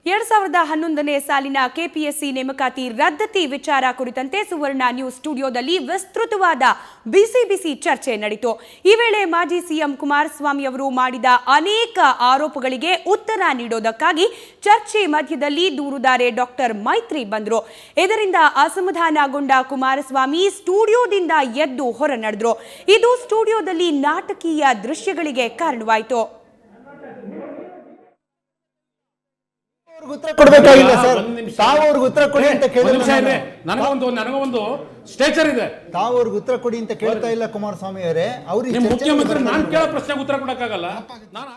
2011ನೇ ಸಾಲಿನ ಕೆಪಿಎಸ್ಸಿ ನೇಮಕಾತಿ ರದ್ದತಿ ವಿಚಾರ ಕುರಿತಂತೆ ಸುವರ್ಣ ನ್ಯೂಸ್ ಸ್ಟುಡಿಯೋದಲ್ಲಿ ವಿಸ್ತೃತವಾದ ಬಿಸಿ ಚರ್ಚೆ ನಡೆಯಿತು. ಈ ವೇಳೆ ಮಾಜಿ ಸಿಎಂ ಕುಮಾರಸ್ವಾಮಿ ಅವರು ಮಾಡಿದ ಅನೇಕ ಆರೋಪಗಳಿಗೆ ಉತ್ತರ ನೀಡೋದಕ್ಕಾಗಿ ಚರ್ಚೆ ಮಧ್ಯದಲ್ಲಿ ದೂರುದಾರೆ ಡಾಕ್ಟರ್ ಮೈತ್ರಿ ಬಂದರು. ಇದರಿಂದ ಅಸಮಾಧಾನಗೊಂಡ ಕುಮಾರಸ್ವಾಮಿ ಸ್ಟುಡಿಯೋದಿಂದ ಎದ್ದು ಹೊರ ನಡೆದರು. ಇದು ಸ್ಟುಡಿಯೋದಲ್ಲಿ ನಾಟಕೀಯ ದೃಶ್ಯಗಳಿಗೆ ಕಾರಣವಾಯಿತು. ಉತ್ತರ ಕೊಡಬೇಕಾಗಿಲ್ಲ ಸರ್, ತಾವು ಅವ್ರಿಗೆ ಉತ್ತರ ಕೊಡಿ ಅಂತ ಕೇಳಿದ್ರೆ ನನಗೊಂದು ಸ್ಟೇಚರ್ ಇದೆ, ತಾವು ಅವ್ರಿಗೆ ಉತ್ತರ ಕೊಡಿ ಅಂತ ಕೇಳ್ತಾ ಇಲ್ಲ ಕುಮಾರಸ್ವಾಮಿ ಅವರೇ. ಅವ್ರಿಗೆ ಮುಖ್ಯಮಂತ್ರಿ ನಾನು ಕೇಳೋ ಪ್ರಶ್ನೆಗೆ ಉತ್ತರ ಕೊಡಕ್ಕಾಗಲ್ಲ. ನಾನು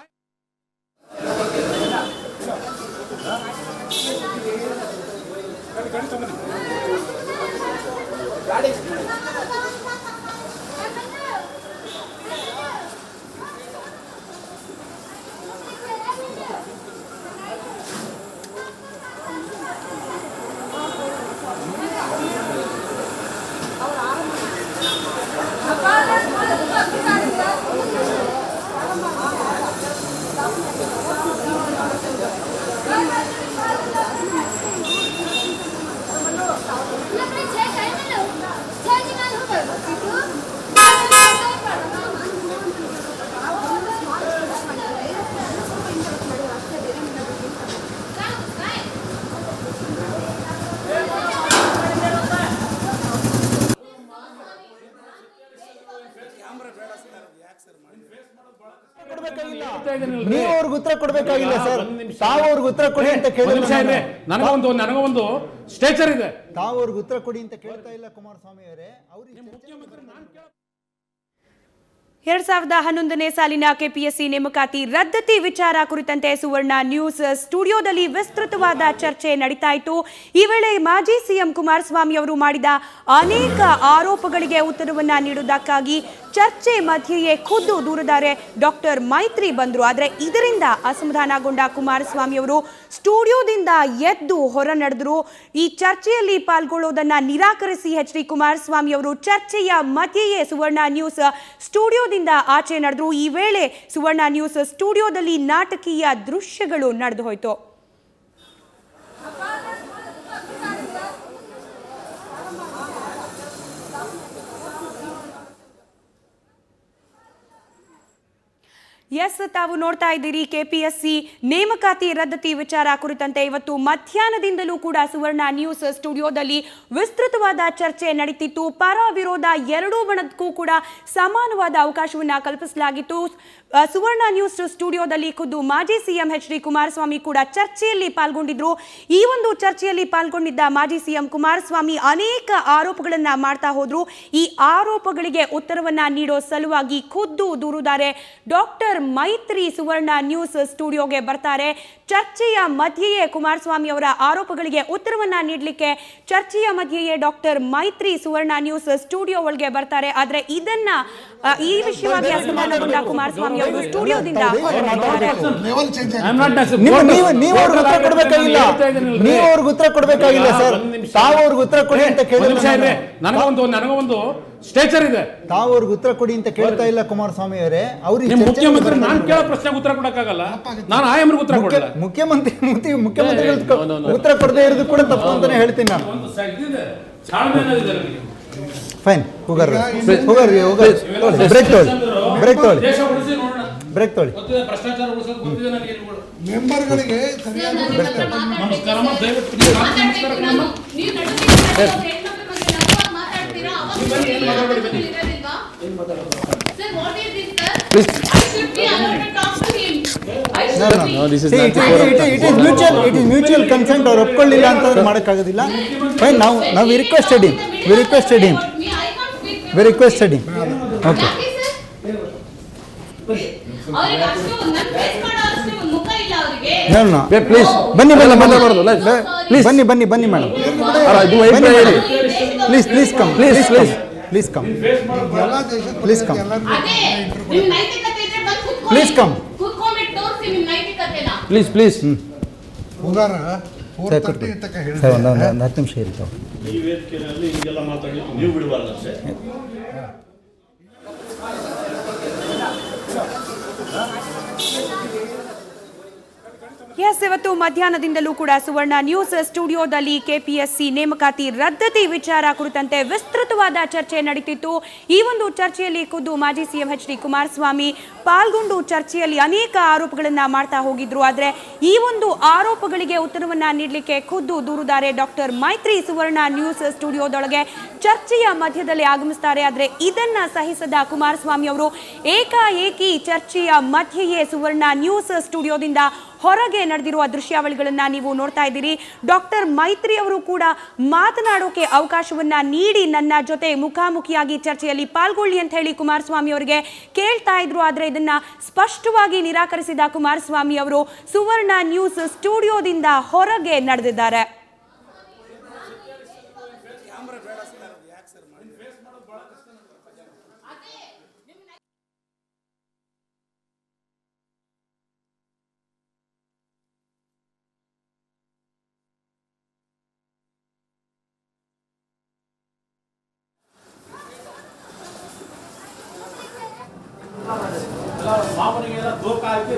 ನೀವು ಅವ್ರಿಗೆ ಉತ್ತರ ಕೊಡಬೇಕಾಗಿಲ್ಲ ಸರ್, ತಾವು ಅವ್ರಿಗೆ ಉತ್ತರ ಕೊಡಿ ಅಂತ ಕೇಳಿದ್ರೆ ನನಗೊಂದು ಸ್ಟೇಚರ್ ಇದೆ, ತಾವು ಅವ್ರಿಗೆ ಉತ್ತರ ಕೊಡಿ ಅಂತ ಕೇಳ್ತಾ ಇಲ್ಲ ಕುಮಾರಸ್ವಾಮಿ ಅವರೇ. ಅವ್ರಿಗೆ 2011ನೇ ಸಾಲಿನ ಕೆಪಿಎಸ್ಸಿ ನೇಮಕಾತಿ ರದ್ದತಿ ವಿಚಾರ ಕುರಿತಂತೆ ಸುವರ್ಣ ನ್ಯೂಸ್ ಸ್ಟುಡಿಯೋದಲ್ಲಿ ವಿಸ್ತೃತವಾದ ಚರ್ಚೆ ನಡೀತಾ ಇತ್ತು. ಈ ವೇಳೆ ಮಾಜಿ ಸಿಎಂ ಕುಮಾರಸ್ವಾಮಿ ಅವರು ಮಾಡಿದ ಅನೇಕ ಆರೋಪಗಳಿಗೆ ಉತ್ತರವನ್ನ ನೀಡುವುದಕ್ಕಾಗಿ ಚರ್ಚೆ ಮಧ್ಯೆಯೇ ಖುದ್ದು ದೂರುದಾರೆ ಡಾಕ್ಟರ್ ಮೈತ್ರಿ ಬಂದರು. ಆದರೆ ಇದರಿಂದ ಅಸಮಾಧಾನಗೊಂಡ ಕುಮಾರಸ್ವಾಮಿ ಅವರು ಸ್ಟುಡಿಯೋದಿಂದ ಎದ್ದು ಹೊರ ನಡೆದರು. ಈ ಚರ್ಚೆಯಲ್ಲಿ ಪಾಲ್ಗೊಳ್ಳೋದನ್ನ ನಿರಾಕರಿಸಿ ಎಚ್.ಡಿ. ಕುಮಾರಸ್ವಾಮಿ ಅವರು ಚರ್ಚೆಯ ಮಧ್ಯೆಯೇ ಸುವರ್ಣ ನ್ಯೂಸ್ ಸ್ಟುಡಿಯೋದಿಂದ ಆಚೆ ನಡೆದರು. ಈ ವೇಳೆ ಸುವರ್ಣ ನ್ಯೂಸ್ ಸ್ಟುಡಿಯೋದಲ್ಲಿ ನಾಟಕೀಯ ದೃಶ್ಯಗಳು ನಡೆದು ಹೋಯಿತು. ಎಸ್, ತಾವು ನೋಡ್ತಾ ಇದ್ದೀರಿ ಕೆಪಿಎಸ್ಸಿ ನೇಮಕಾತಿ ರದ್ದತಿ ವಿಚಾರ ಕುರಿತಂತೆ ಇವತ್ತು ಮಧ್ಯಾಹ್ನದಿಂದಲೂ ಕೂಡ ಸುವರ್ಣ ನ್ಯೂಸ್ ಸ್ಟುಡಿಯೋದಲ್ಲಿ ವಿಸ್ತೃತವಾದ ಚರ್ಚೆ ನಡೀತಿತ್ತು. ಪರ ವಿರೋಧ ಎರಡೂ ಬಣಕ್ಕೂ ಕೂಡ ಸಮಾನವಾದ ಅವಕಾಶವನ್ನ ಕಲ್ಪಿಸಲಾಗಿತ್ತು. ಸುವರ್ಣ ನ್ಯೂಸ್ ಸ್ಟುಡಿಯೋದಲ್ಲಿ ಖುದ್ದು ಮಾಜಿ ಸಿಎಂ ಎಚ್.ಡಿ. ಕುಮಾರಸ್ವಾಮಿ ಕೂಡ ಚರ್ಚೆಯಲ್ಲಿ ಪಾಲ್ಗೊಂಡಿದ್ರು. ಈ ಒಂದು ಚರ್ಚೆಯಲ್ಲಿ ಪಾಲ್ಗೊಂಡಿದ್ದ ಮಾಜಿ ಸಿಎಂ ಕುಮಾರಸ್ವಾಮಿ ಅನೇಕ ಆರೋಪಗಳನ್ನ ಮಾಡ್ತಾ ಹೋದ್ರು. ಈ ಆರೋಪಗಳಿಗೆ ಉತ್ತರವನ್ನ ನೀಡೋ ಸಲುವಾಗಿ ಖುದ್ದು ದೂರುದಾರೆ ಡಾಕ್ಟರ್ ಮೈತ್ರಿ ಸುವರ್ಣ ನ್ಯೂಸ್ ಸ್ಟುಡಿಯೋಗೆ ಬರ್ತಾರೆ. ಚರ್ಚೆಯ ಮಧ್ಯೆಯೇ ಕುಮಾರಸ್ವಾಮಿ ಅವರ ಆರೋಪಗಳಿಗೆ ಉತ್ತರವನ್ನ ನೀಡಲಿಕ್ಕೆ ಚರ್ಚೆಯ ಮಧ್ಯೆಯೇ ಡಾಕ್ಟರ್ ಮೈತ್ರಿ ಸುವರ್ಣ ನ್ಯೂಸ್ ಸ್ಟುಡಿಯೋ ಒಳಗೆ ಬರ್ತಾರೆ. ಆದ್ರೆ ಇದನ್ನ ಈ ವಿಷಯವಾಗಿ ಅಸಮಾಧಾನಗೊಂಡ ಕುಮಾರಸ್ವಾಮಿ ಅವರು ಸ್ಟುಡಿಯೋದಿಂದ ನೀವು ಅವ್ರಿಗೆ ಉತ್ತರ ಕೊಡಬೇಕಾಗಿಲ್ಲ ಸರ್, ತಾವು ಅವ್ರಿಗೆ ಉತ್ತರ ಕೊಡಿ ಅಂತ ಕೇಳಿದ್ರೆ ನನಗೊಂದು ಸ್ಟೇಚರ್ ಇದೆ, ತಾವು ಅವ್ರಿಗೆ ಉತ್ತರ ಕೊಡಿ ಅಂತ ಕೇಳ್ತಾ ಇಲ್ಲ ಕುಮಾರಸ್ವಾಮಿ ಅವರೇ. ಅವ್ರಿಗೆ ಮುಖ್ಯಮಂತ್ರಿ ನಾನು ಕೇಳೋ ಪ್ರಶ್ನೆಗೆ ಉತ್ತರ ಕೊಡಕ್ಕಾಗಲ್ಲ. ನಾನು ಆಯಮ್ರಿಗೆ ಉತ್ತರ ಕೊಡಲ್ಲ. ಮುಖ್ಯಮಂತ್ರಿಗಳು ಉತ್ತರ ಕೊಡದೇ ಇರೋದು ಕೂಡ ತಪ್ಪು ಅಂತಾನೆ ಹೇಳ್ತೀನಿ ನಾನು. ಫೈನ್, ಬ್ರೇಕ್ ತೊಗೊಳ್ಳಿ. ಮೆಂಬರ್ಗಳಿಗೆ ಮ್ಯೂಚುವಲ್ ಕನ್ಸೆಂಟ್ ಅವ್ರು ಒಪ್ಕೊಳ್ಳಿಲ್ಲ ಅಂತ ಮಾಡೋಕ್ಕಾಗೋದಿಲ್ಲ. ಫೈನ್, ನಾವು we requested him. Okay, please ಬನ್ನಿ ಮೇಡಮ್, ಪ್ಲೀಸ್ ಕಮ್. ಒಂದು 10 ನಿಮಿಷ ಇರ್ತಾವೆ. ಎಸ್, ಇವತ್ತು ಮಧ್ಯಾಹ್ನದಿಂದಲೂ ಕೂಡ ಸುವರ್ಣ ನ್ಯೂಸ್ ಸ್ಟುಡಿಯೋದಲ್ಲಿ ಕೆಪಿಎಸ್ಸಿ ನೇಮಕಾತಿ ರದ್ದತಿ ವಿಚಾರ ಕುರಿತಂತೆ ವಿಸ್ತೃತವಾದ ಚರ್ಚೆ ನಡೀತಿತ್ತು. ಈ ಒಂದು ಚರ್ಚೆಯಲ್ಲಿ ಖುದ್ದು ಮಾಜಿ ಸಿಎಂ ಎಚ್ ಡಿ ಕುಮಾರಸ್ವಾಮಿ ಪಾಲ್ಗೊಂಡು ಚರ್ಚೆಯಲ್ಲಿ ಅನೇಕ ಆರೋಪಗಳನ್ನ ಮಾಡ್ತಾ ಹೋಗಿದ್ರು. ಆದ್ರೆ ಈ ಒಂದು ಆರೋಪಗಳಿಗೆ ಉತ್ತರವನ್ನ ನೀಡಲಿಕ್ಕೆ ಖುದ್ದು ದೂರುದಾರೆ ಡಾಕ್ಟರ್ ಮೈತ್ರಿ ಸುವರ್ಣ ನ್ಯೂಸ್ ಸ್ಟುಡಿಯೋದೊಳಗೆ ಚರ್ಚೆಯ ಮಧ್ಯದಲ್ಲಿ ಆಗಮಿಸ್ತಾರೆ. ಆದ್ರೆ ಇದನ್ನ ಸಹಿಸದ ಕುಮಾರಸ್ವಾಮಿ ಅವರು ಏಕಾಏಕಿ ಚರ್ಚೆಯ ಮಧ್ಯೆಯೇ ಸುವರ್ಣ ನ್ಯೂಸ್ ಸ್ಟುಡಿಯೋದಿಂದ ಹೊರಗೆ ನಡೆದಿರುವ ದೃಶ್ಯಾವಳಿಗಳನ್ನ ನೀವು ನೋಡ್ತಾ ಇದ್ದೀರಿ. ಡಾಕ್ಟರ್ ಮೈತ್ರಿ ಅವರು ಕೂಡ ಮಾತನಾಡೋಕೆ ಅವಕಾಶವನ್ನ ನೀಡಿ ನನ್ನ ಜೊತೆ ಮುಖಾಮುಖಿಯಾಗಿ ಚರ್ಚೆಯಲ್ಲಿ ಪಾಲ್ಗೊಳ್ಳಿ ಅಂತ ಹೇಳಿ ಕುಮಾರಸ್ವಾಮಿ ಅವರಿಗೆ ಕೇಳ್ತಾ ಇದ್ರು. ಆದ್ರೆ ಇದನ್ನ ಸ್ಪಷ್ಟವಾಗಿ ನಿರಾಕರಿಸಿದ ಕುಮಾರಸ್ವಾಮಿ ಅವರು ಸುವರ್ಣ ನ್ಯೂಸ್ ಸ್ಟುಡಿಯೋದಿಂದ ಹೊರಗೆ ನಡೆದಿದ್ದಾರೆ. ಮಾವನಿಗೆಲ್ಲ ದೋಖ ಹಾಕಿ